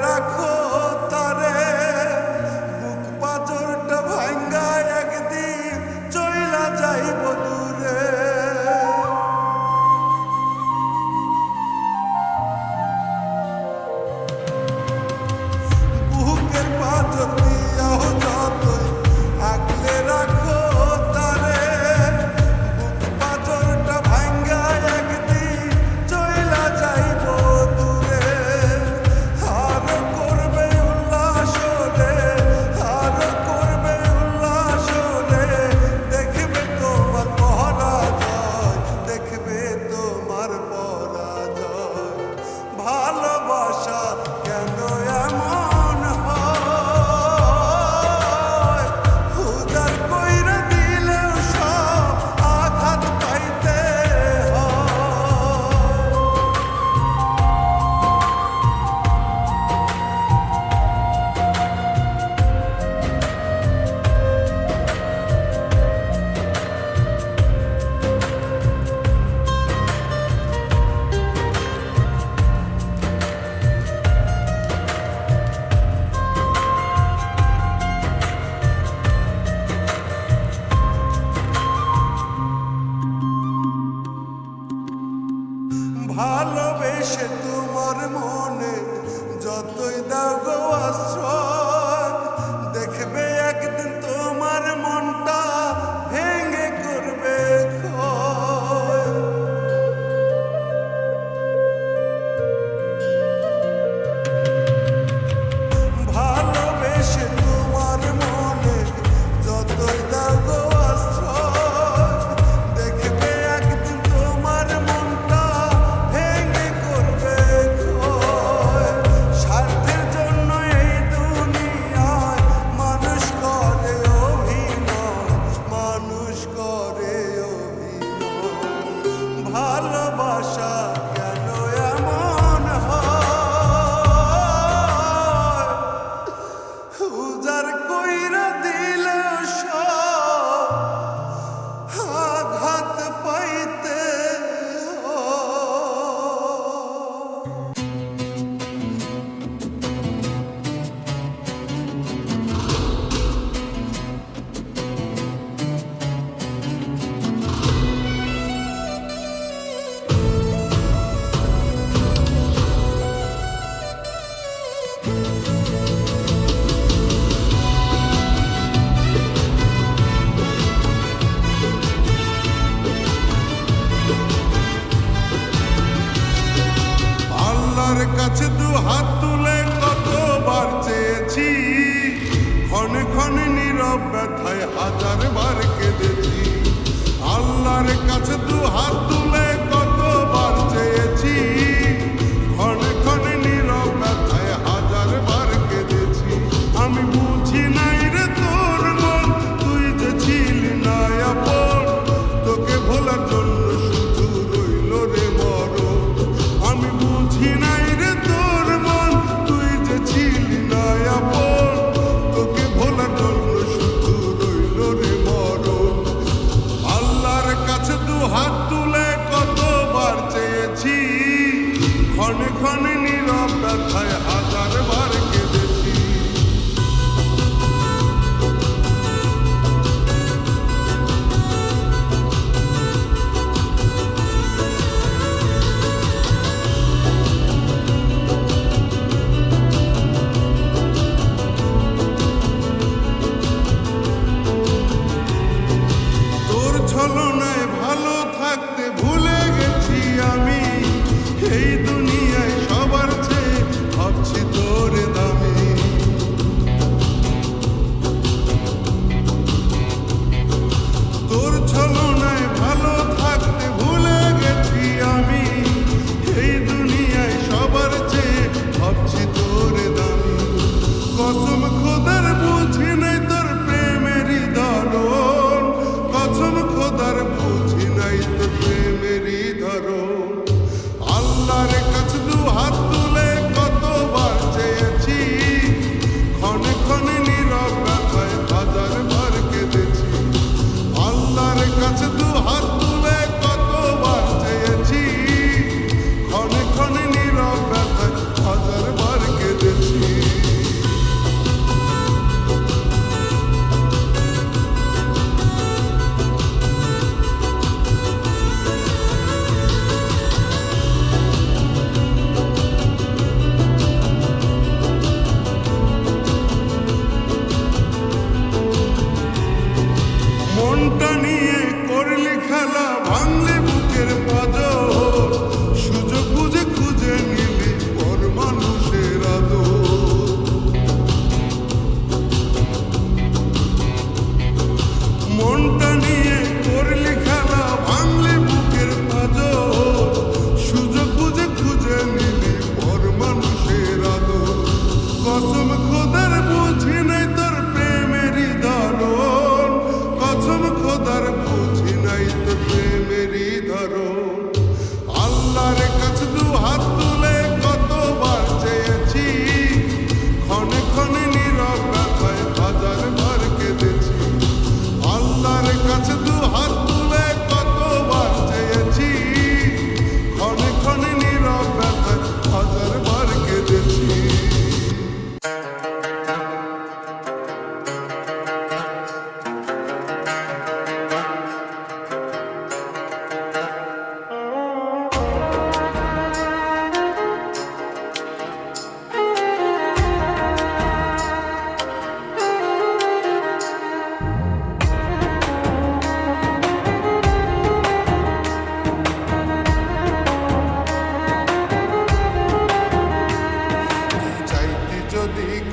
রাখো তারে, বুক পাঁজরটা ভাঙ্গা একদিন চইলা যাইব দূরে। বুকের পাঁজর দিয়াও যতই আগলে রাখো তারে, বুক পাঁজরটা ভাঙ্গা একদিন চইলা যাইব দূরে। আর করবে উল্লাস রে, আর করবে উল্লাস রে, দেখবে তোমার পরাজয়, দেখবে তোমার পরাজয়। ভালোবাসা কেন এমন হয়, উজাড় কইরা দিলেও সব আঘাত পাইতে হয়। ভালোবেসে তোমার মনে যতই দাও গো আশ্রয়, দেখবে একদিন তোমার মনটা ভেঙে করবে ক্ষয়। ভালোবেসে তোমার মনে যতই দাও গো আশ্রয়, দেখবে একদিন তোমার মনটা ভেঙে করবে ক্ষয়। স্বার্থের জন্য এই দুনিয়ায় মানুষ করে অভিনয়, মানুষ করে অভিনয়। ভালোবাসা কেন এমন হয়, উজাড় কইরা দিলেও সব আঘাত পাইতে হয়। আল্লাহর কাছে দু হাত তুলে কতবার চেয়েছি, ক্ষণে ক্ষণে নীরব ব্যথায় হাজারবার কেঁদেছি। আল্লাহর কাছে দু হাত তুলে কতবার চেয়েছি, ক্ষণে ক্ষণে নীরব ব্যথায় হাজারবার কেঁদেছি। আমি বুঝি নাই রে তোর মন, তুই যে ছিলি না আপন, তোকে ভোলার জন্য শুধু রইল রে মরণ। আমি বুঝি নাই রে তোর মন, তুই যে ছিলি না আপন, তোকে ভোলার জন্য শুধু রইল রে মরণ। আল্লাহর কাছে দু হাত তুলে কতবার চেয়েছি, ক্ষণে ক্ষণে নীরব ব্যথায় হাজারবার কেঁদেছি। তোর ছলনায় ভালো থাকতে ভুলে গেছি আমি, এই দুনিয়ায় সবার চেয়ে ভাবছি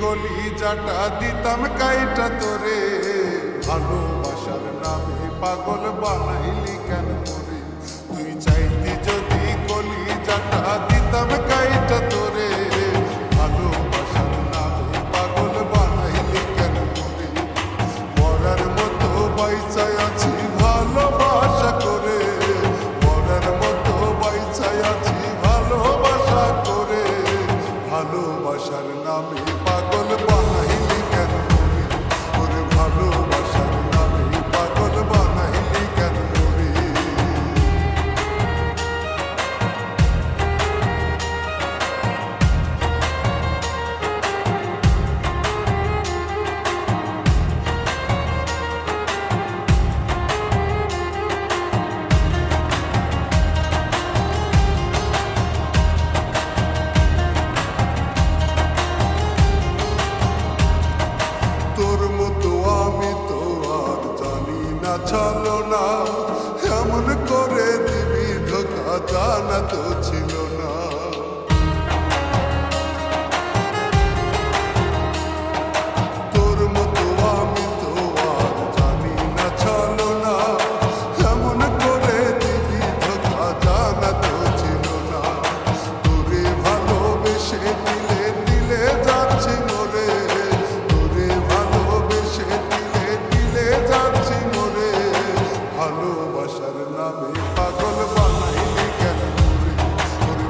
কলিজাটা দিতাম কাইটা তোরে, ভালোবাসার নামে পাগল বানাইলি কেন মোরে? তুই চাইতি যদি কলিজাটা দিতাম কাইটা তোরে, ভালোবাসার নামে পাগল বানাইলি কেন মোরে? মরার মতো বাইচাই আছি ভালোবাসা করে, মরার মতো বাইচাই আছি ভালোবাসা করে, ভালোবাসার নামে পাগল বানাইলি কেন মোরে? ওরে ভালোবাসার নামে পাগল বানাইলি কেন মোরে? তোর মতো আমি তো আর জানি না চলো না, এমন করে দিবি ধোকা জানা তো ছিল না। তোর মতো আমি তো আর জানি না চলো না, এমন করে দিবি ধোকা জানা তো ছিল না। তোরে ভালোবেসে দিলে দিলে যাচ্ছি মোরে, তোরে ভালোবেসে দিলে দিলে যাচ্ছি মোরে, ভালোবাসার নামে পাগল বানাইলি কেন মোরে? ওরে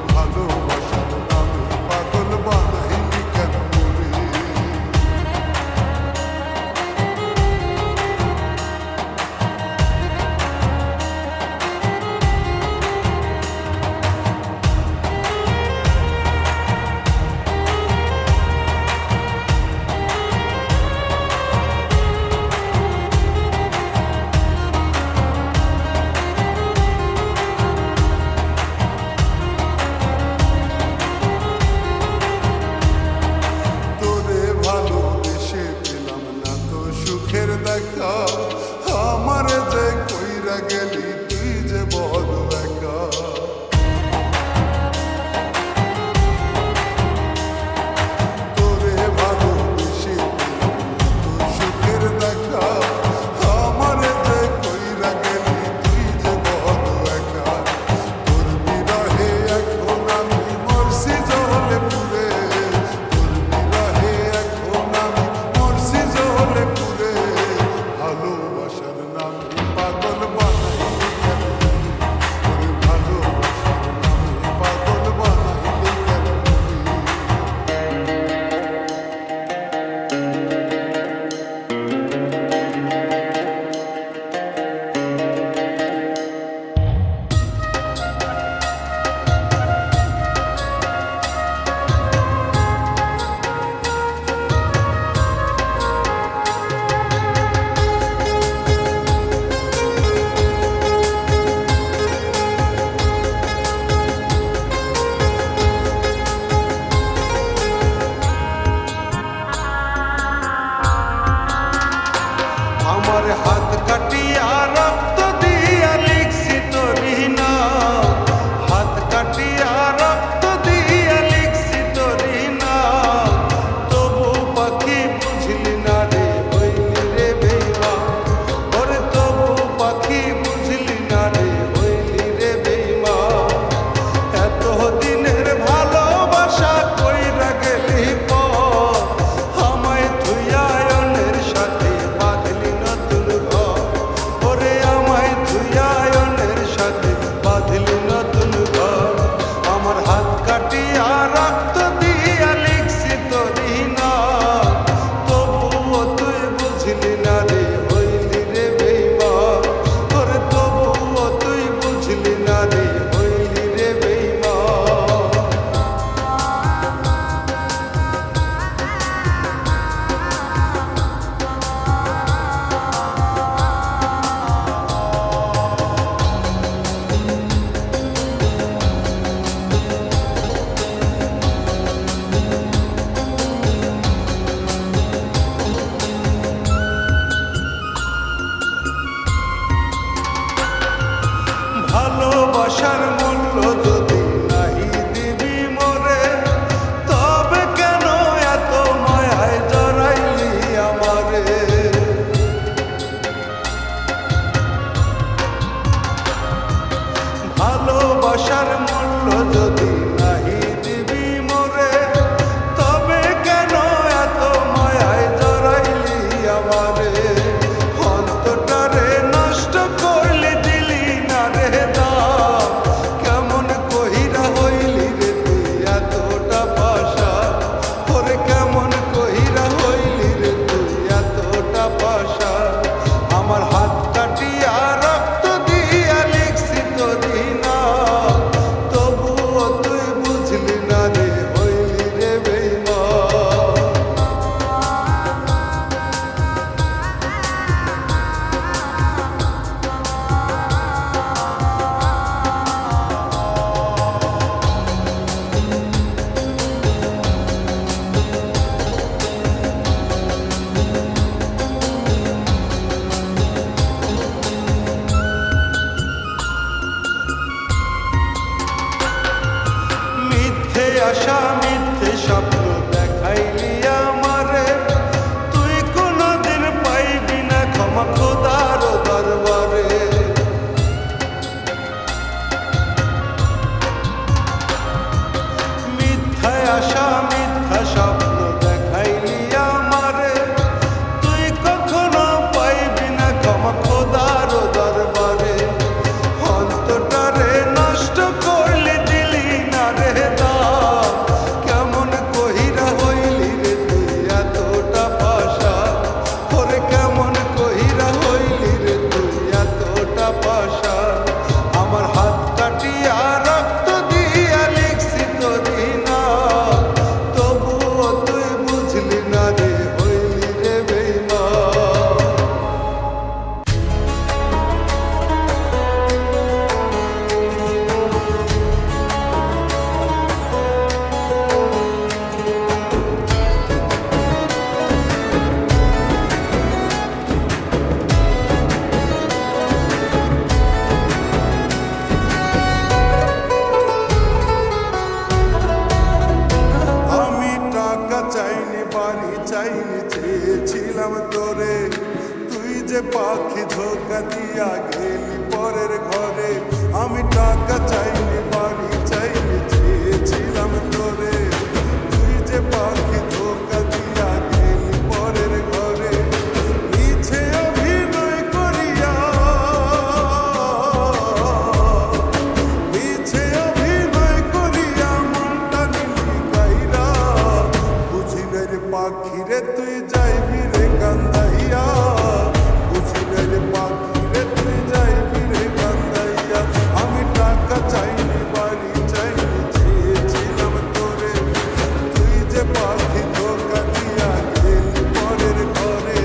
চাইনি চেয়েছিলাম তোরে, তুই যে পাখি ধোকা দিয়া গেলি পরের ঘরে। আমি টাকা চাইনি বাড়ি চাইনি চেয়েছিলাম তোরে, তুই যে পাখি ধোকা দিয়া গেলি পরের ঘরে। মিছে অভিনয় করিয়া, মিছে অভিনয় করিয়া মনটা নিলি গাইরা। বুঝিলে রে পাখি রে তুই যাইবি রে কান্দাইয়া, বুঝিলে রে পাখি রে তুই যাইবি রে কান্দাইয়া। আমি টাকা চাইনি বাড়ি চাইনি চেয়েছিলাম তোরে, তুই যে পাখি ধোকা দিয়া গেলি পরের ঘরে।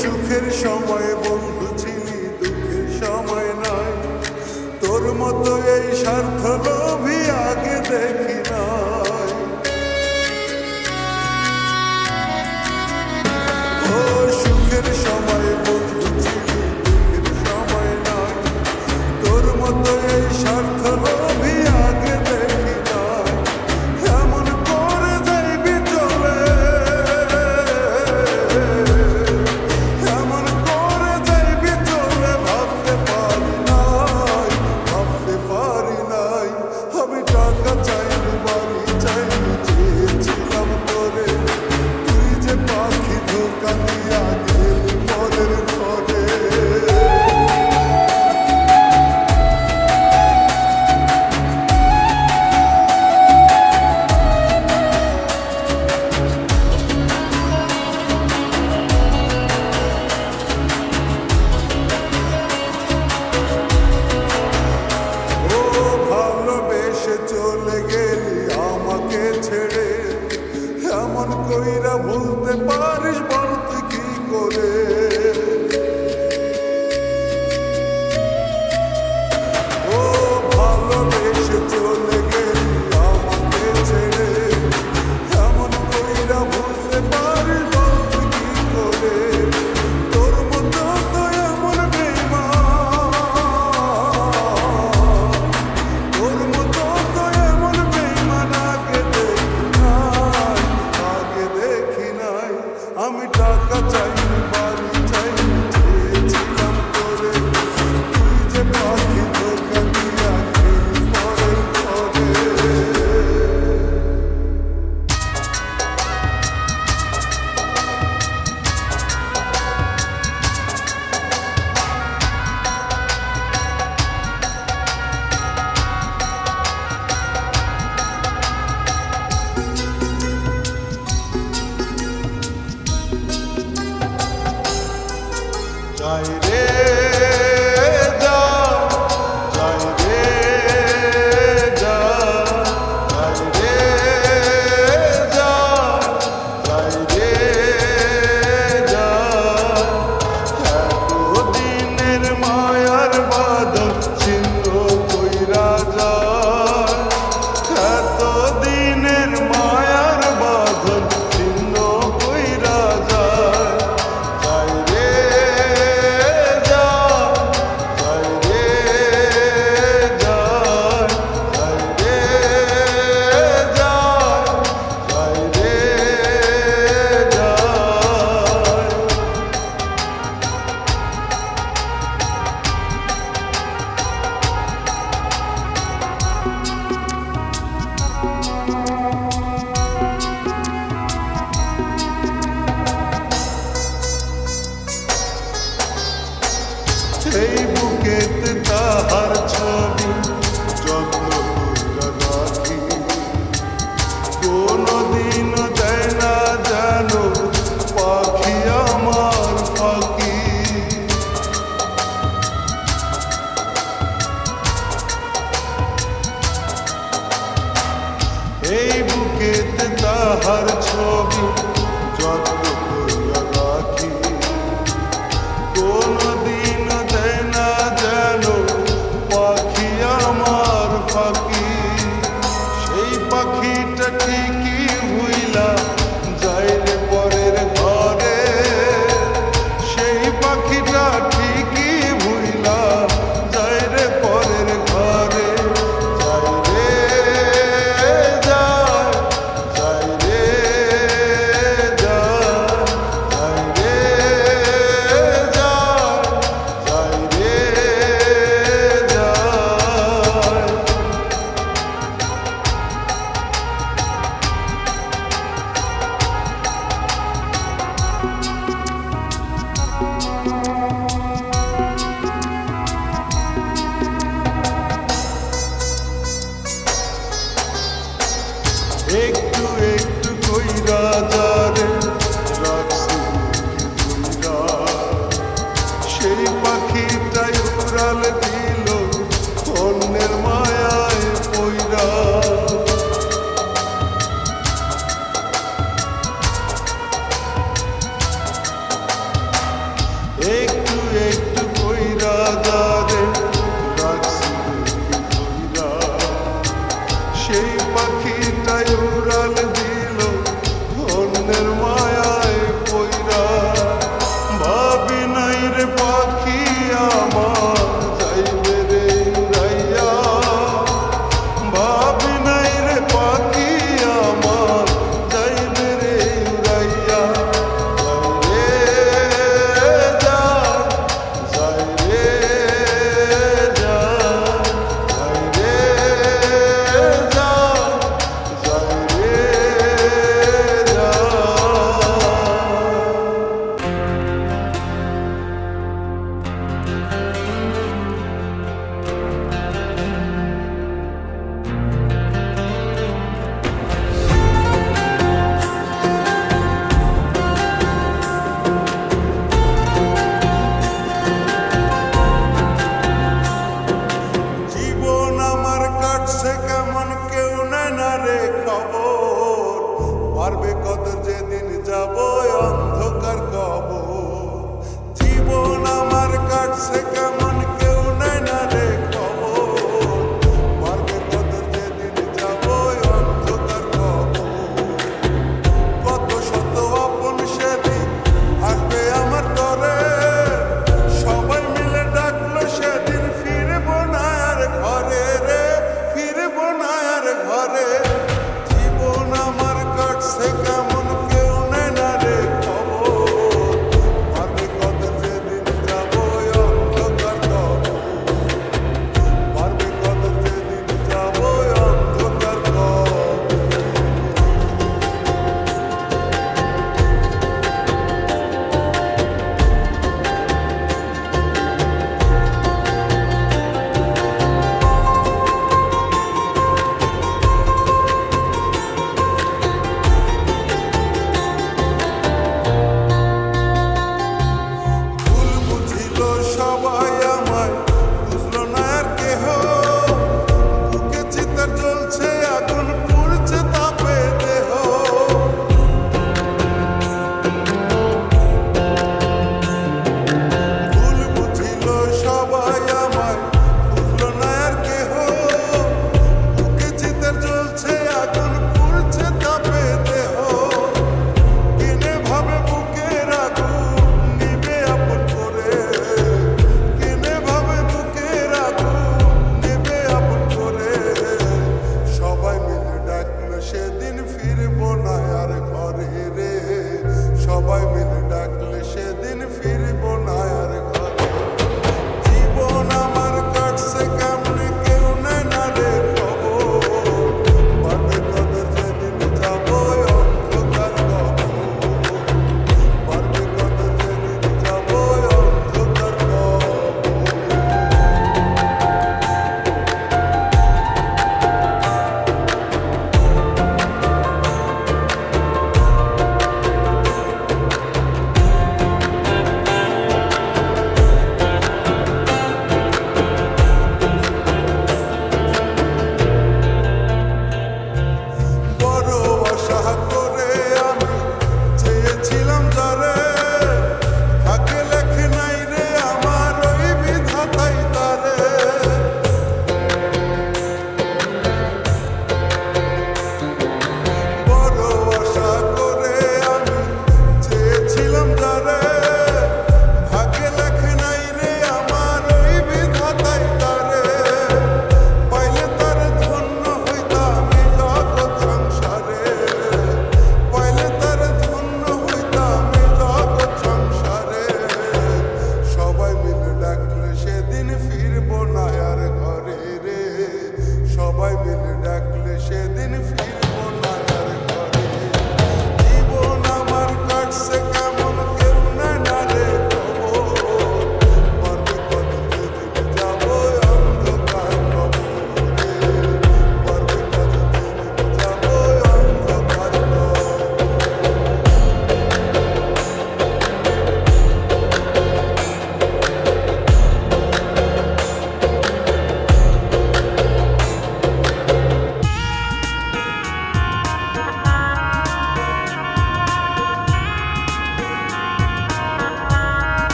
সুখের সময় বন্ধু ছিলি, দুঃখের সময় নয়। তোর মতো এই স্বার্থ লোভী আগে দেখি নাই। ও সুখের সময় বন্ধু ছিলি, দুঃখের সময় নয়। তোর মতো এই স্বার্থ লোভী আগে দেখি নাই। এমন করে যাইবি চলে, এমন করে যাইবি চলে ভাবতে পারি নাই, ভাবতে পারি নাই। আমি টাকা চাইনি বাড়ি চাইনি চেয়েছিলাম তোরে, তুই যে পাখি ধোকা দিয়া গেলি পরের ঘরে। ও ভালোবেসে চলে গেলি আমাকে ছেড়ে, এমন কইরা ভুলতে পারিস বলতে কি করে। ও ভালোবেসে চলে গেলি আমাকে ছেড়ে, এমন কইরা ভুলতে পারিস বলতে কি করে। তোর মতো তো এমন বেঈমান, তোর মতো তো এমন বেঈমান আগে দেখি নাই, আগে দেখি নাই। আমি টাকা চাইনি বাড়ি চাইনি চেয়েছিলাম তোরে, তুই যে পাখি ধোকা দিয়া গেলি পরের ঘরে। যাই রে যা, যাই রে যা, যাই রে যা, যাই রে যা। এতদিনের মায়ার বাঁধন ছিন্ন কইরা যায়, এতদিনের মায়ার বাঁধন ছিন্ন কইরা যায়। যাই রে যা, যাই রে যা, যাই রে যা, যাই রে যা। এই বুকেতে তাহার ছবি যত্ন কইরা রাখি, কোনদিন দেয় না যেন পাখি আমার ফাঁকি। এই বুকেতে তাহার ছবি যত্ন কইরা একটু একটু কইরা যারে রাখছি বুকে ধইরা, সেই পাখিটাই উড়াল দিল অন্যের মায়ায় পইরা।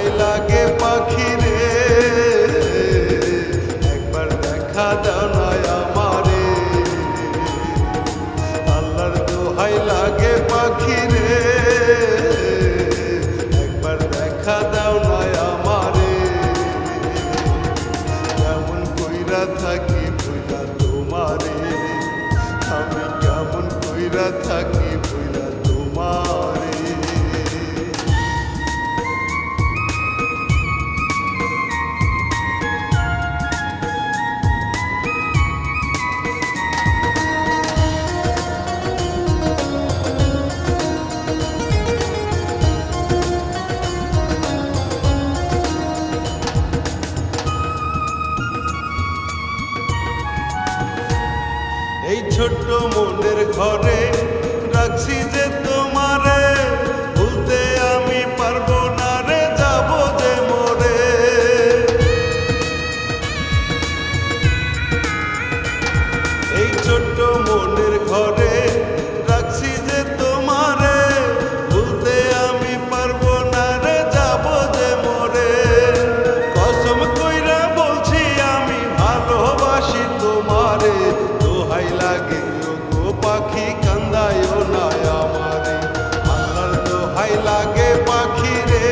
দোহাই লাগে পাখি রে, একবার দেখা দাও না আমারে। আল্লাহর দোহাই লাগে পাখি রে, একবার দেখা দাও না আমারে। কেমন কইরা থাকি ভুইলা তোমারে, আমি কেমন কইরা থাকি ভুইলা তোমারে। এই ছোট্ট মনের ঘরে রাখছি যে তোমারে, ভুলতে আমি পারবো না রে, যাব যে মরে। এই ছোট্ট মনের ঘরে রাখছি যে তোমারে, ভুলতে আমি পারবো না রে, যাব যে মরে। কসম কইরা বলছি আমি ভালোবাসি তোমারে, দোহাই লাগে গো পাখি কান্দায়ও না আমারে। আল্লাহর দোহাই লাগে পাখি রে,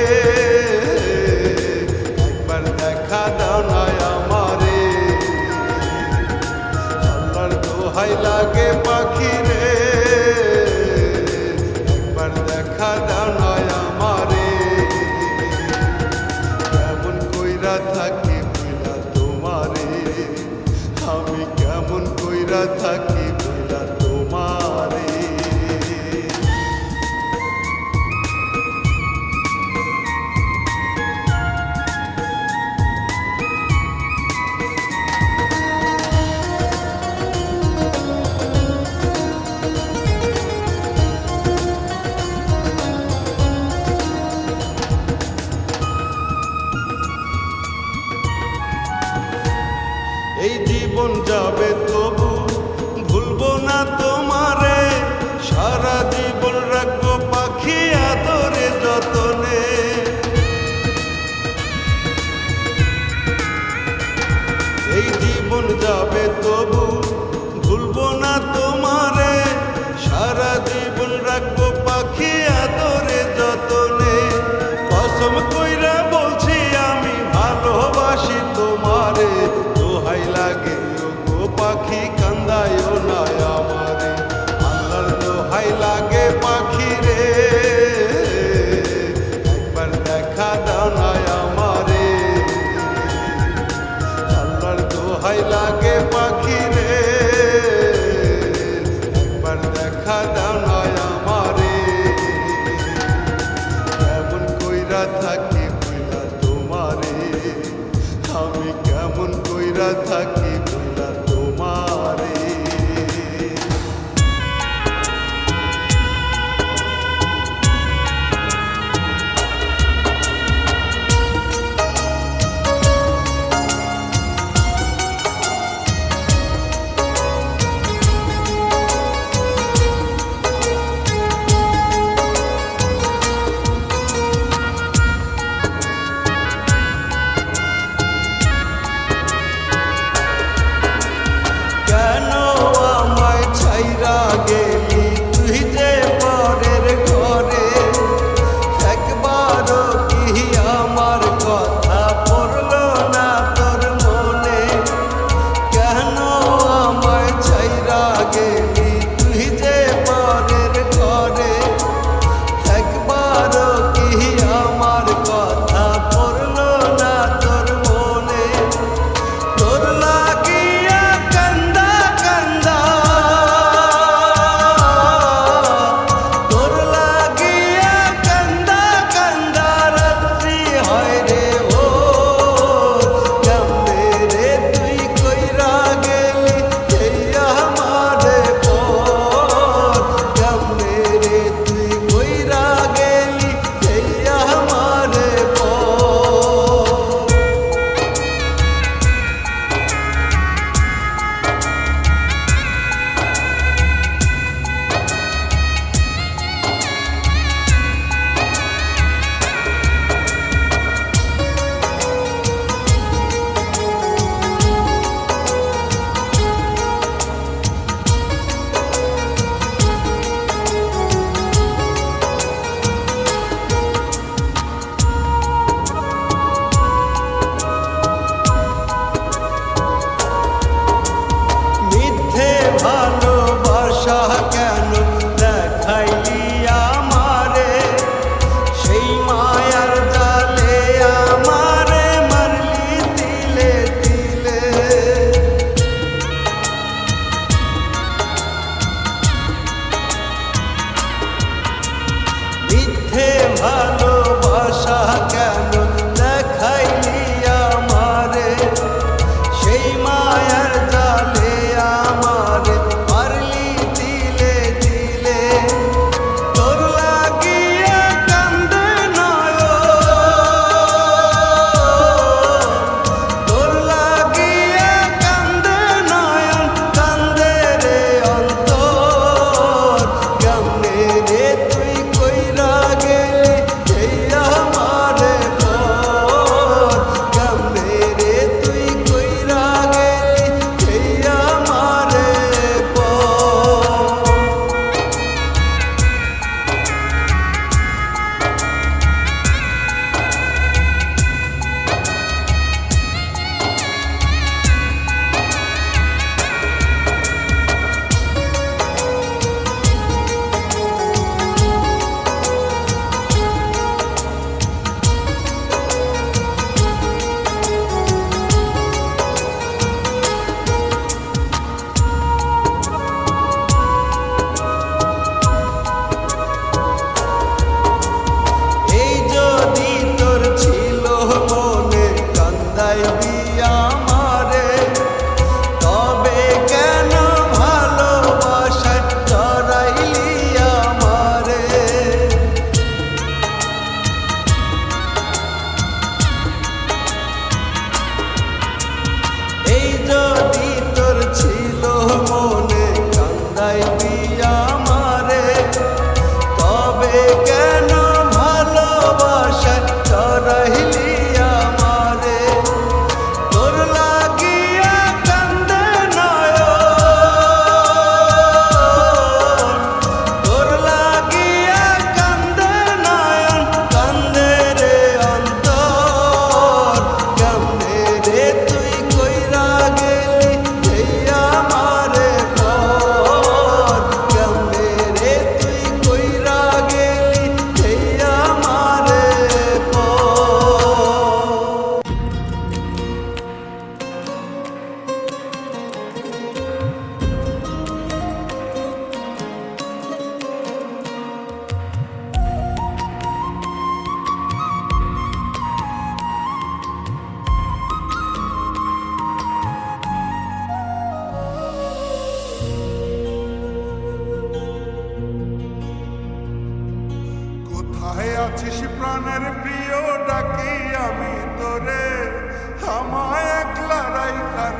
একবার দেখা দাও না আমারে। আল্লাহর দোহাই লাগে পাখি রে, একবার দেখা দাও না আমারে। কেমন কইরা থাকি ভুইলা তোমারে, আমি কেমন কইরা থাকি ভুইলা তোমারে। এই জীবন যাবে তবু ভুলবো না তোমারে, সারা জীবন রাখবো পাখি আদরে যতনে। এই জীবন যাবে তবু ভুলবো না তোমারে, সারা জীবন রাখবো পাখি আদরে যতনে। কসম কইরা বলছি আমি ভালোবাসি তোমারে, দোহাই লাগে গো পাখি কান্দায়ও না আমারে। আল্লাহর দোহাই লাগে পাখি রে, একবার দেখা দাও না আমারে। আল্লাহর দোহাই লাগে পাখি রে, একবার দেখা দাও না আমারে। কেমন কইরা থাকি ভুইলা তোমারে, আমি কেমন কইরা থাকি ভুইলা তোমারে।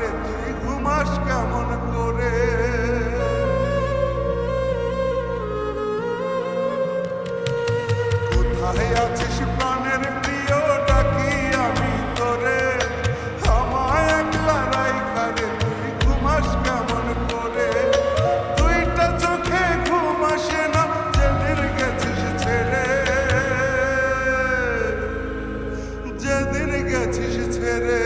রে তুই ঘুমাস কেমন করে? কোথায় আছিস প্রাণের প্রিয়, ডাকি আমি তোরে, আমায় একলা রাইখা রে তুই ঘুমাস কেমন করে? দুইটা চোখে ঘুম আসে না যেদিন গেছিস ছেড়ে, যেদিন গেছিস ছেড়ে।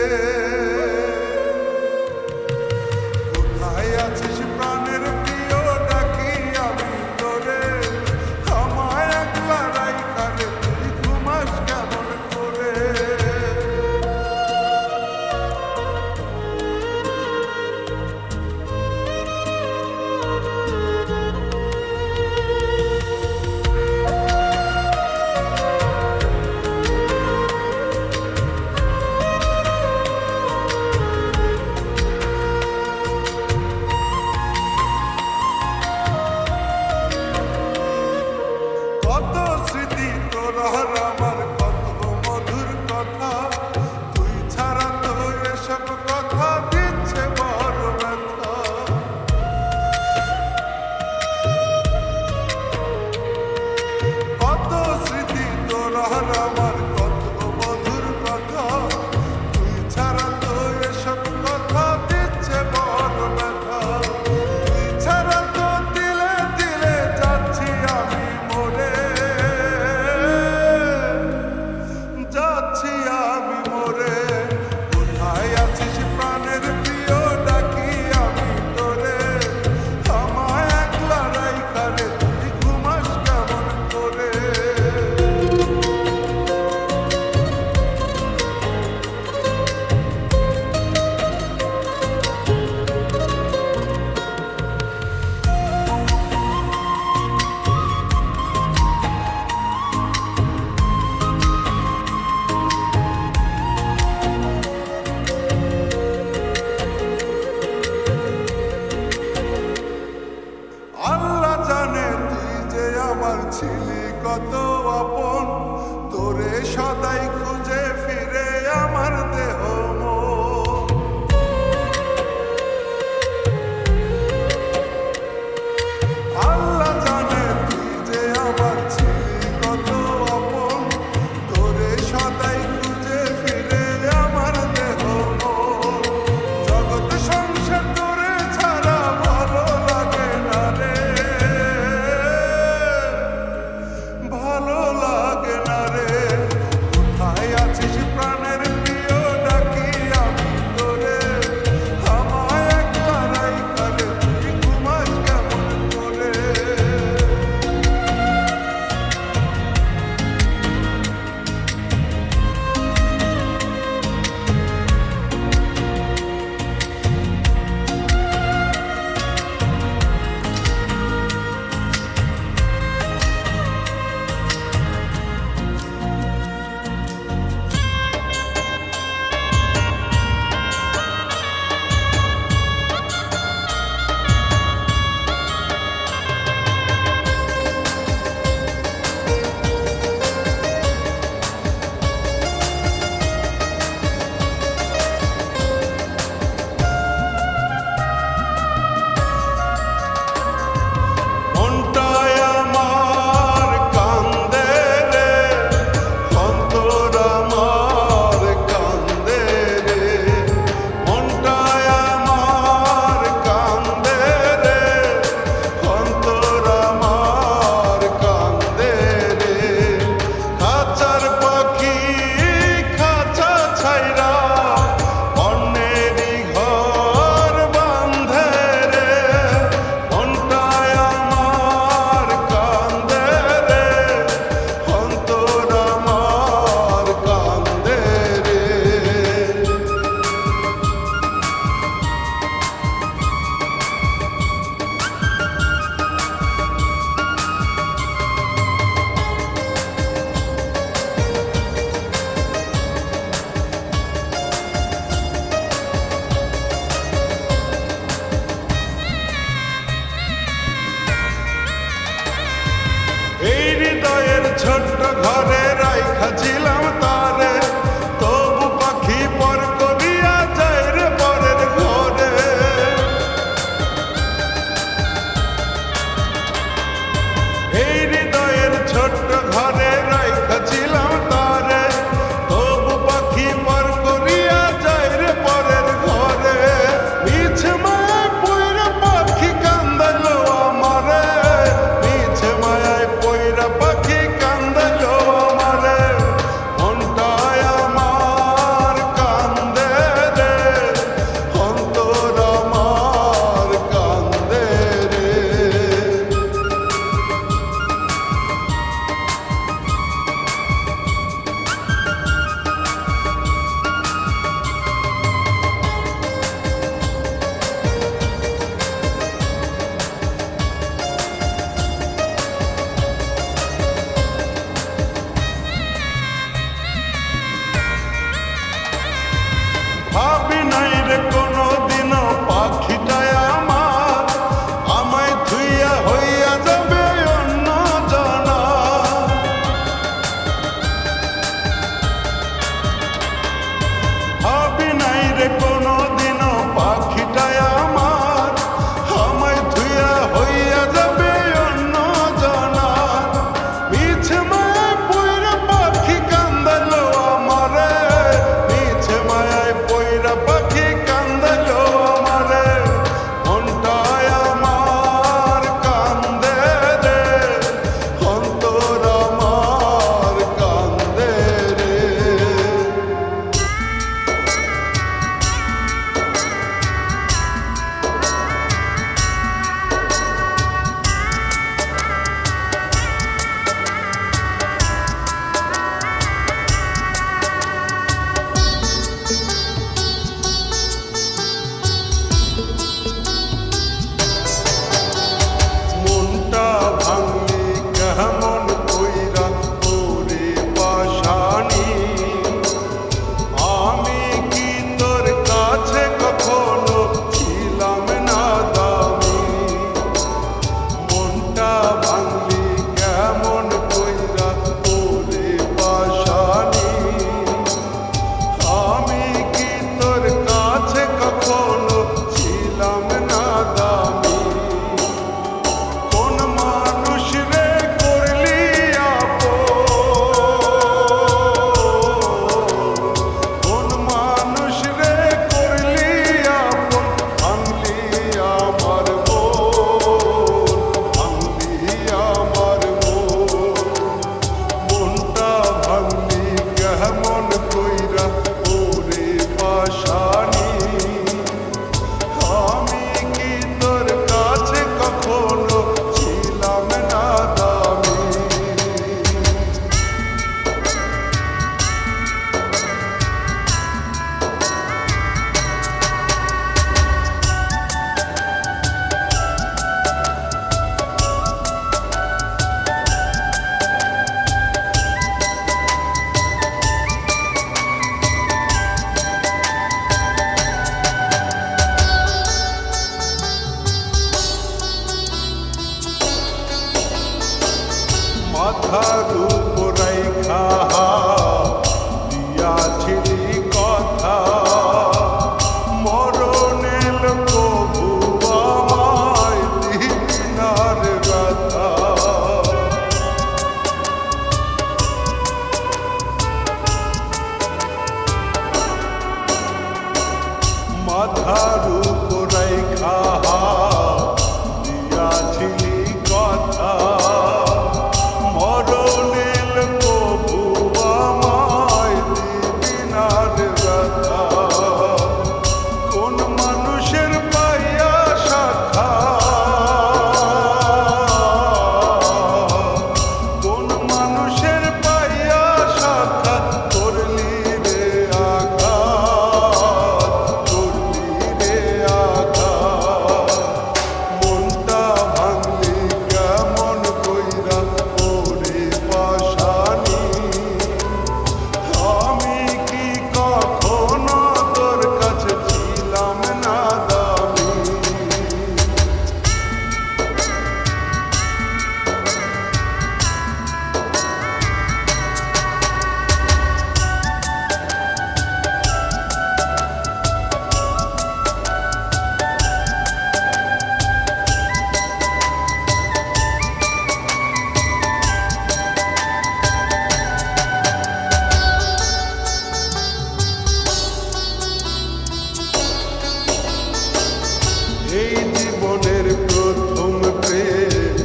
এই জীবনের প্রথম প্রেম,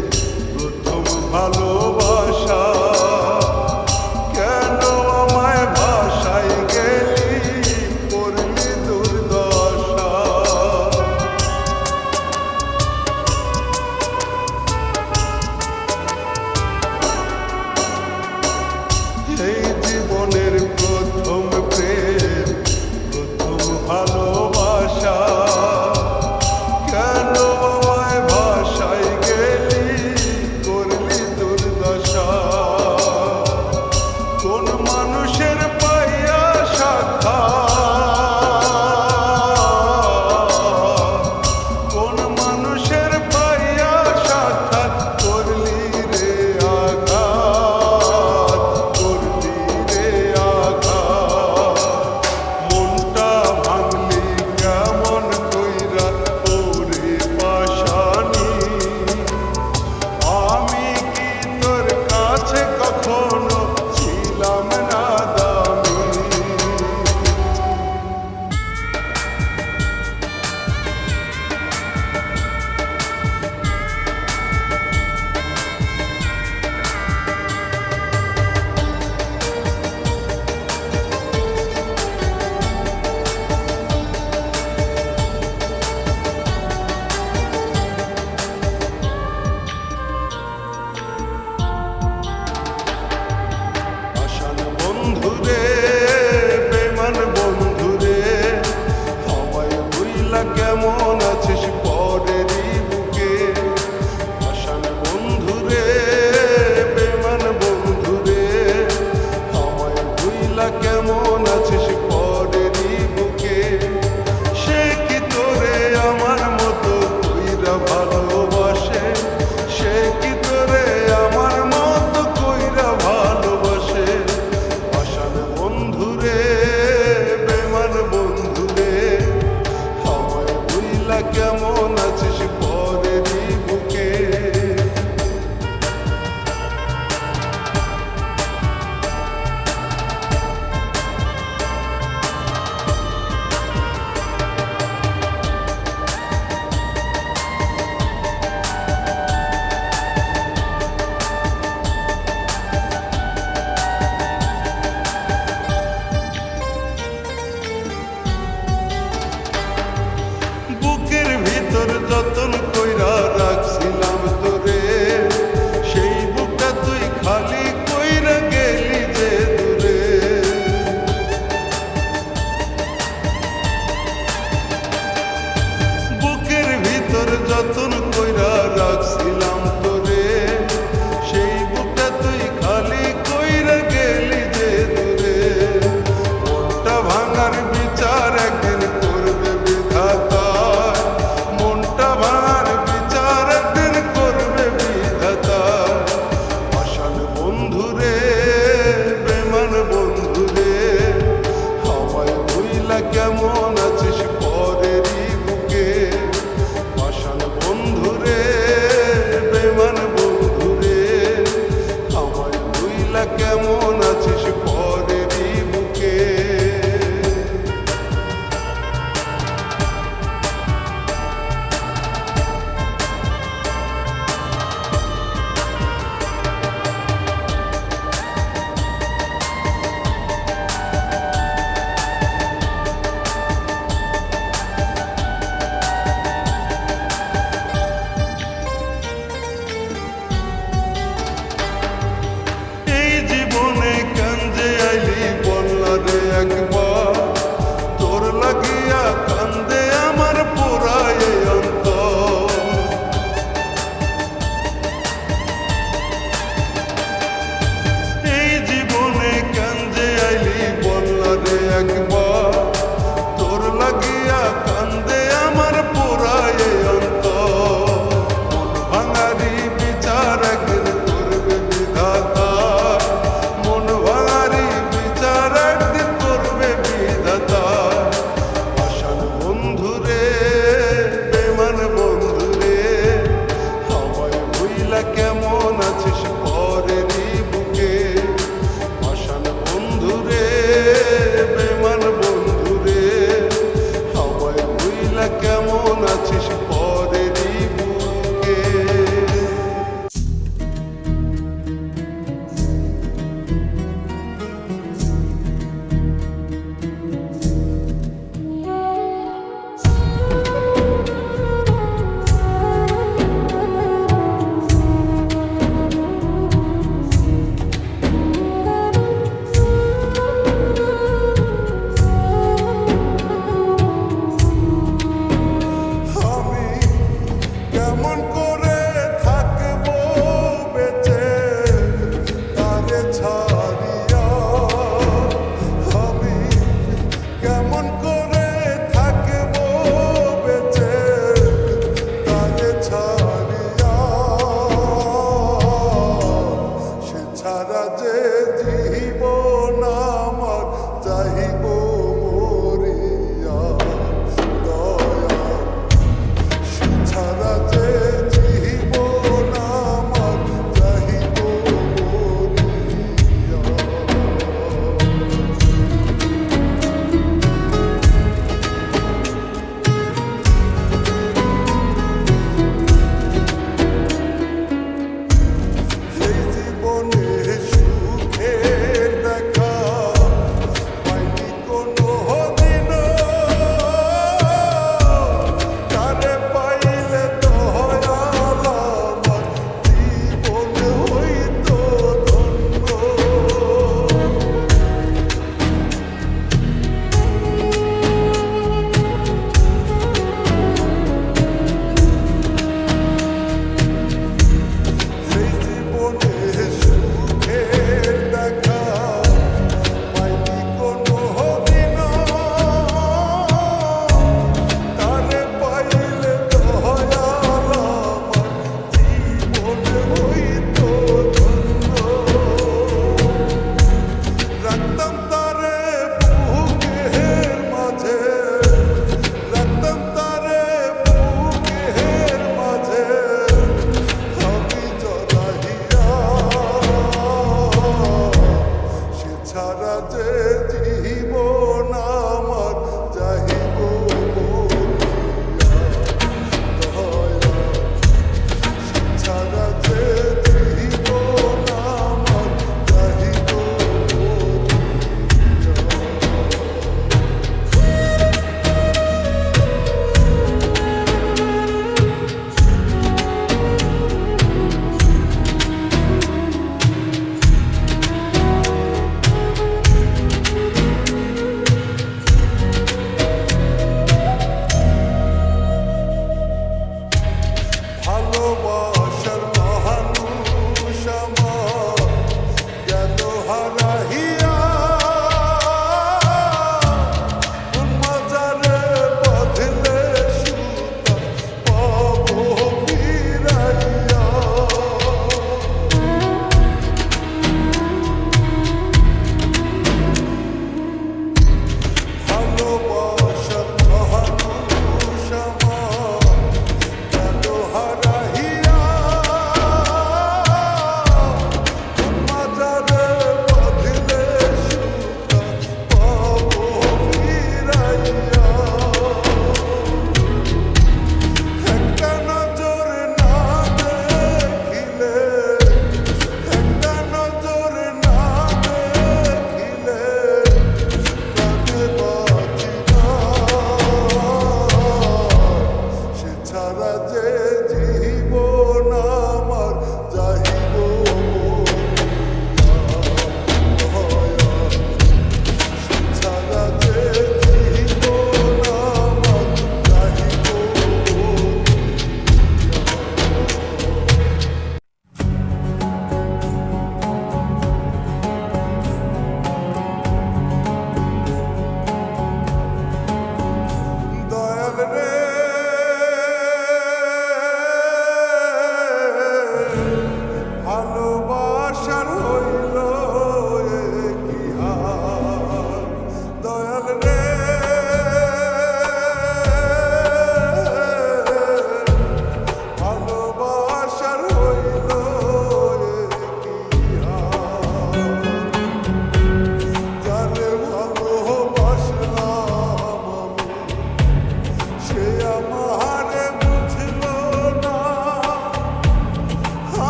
প্রথম ভালোবাসা, কেন আমায় ভাষায় গেলি, করলি দুর্দশা। এই জীবনের প্রথম প্রেম, প্রথম ভালোবাসা, কেন আমায়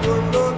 হলো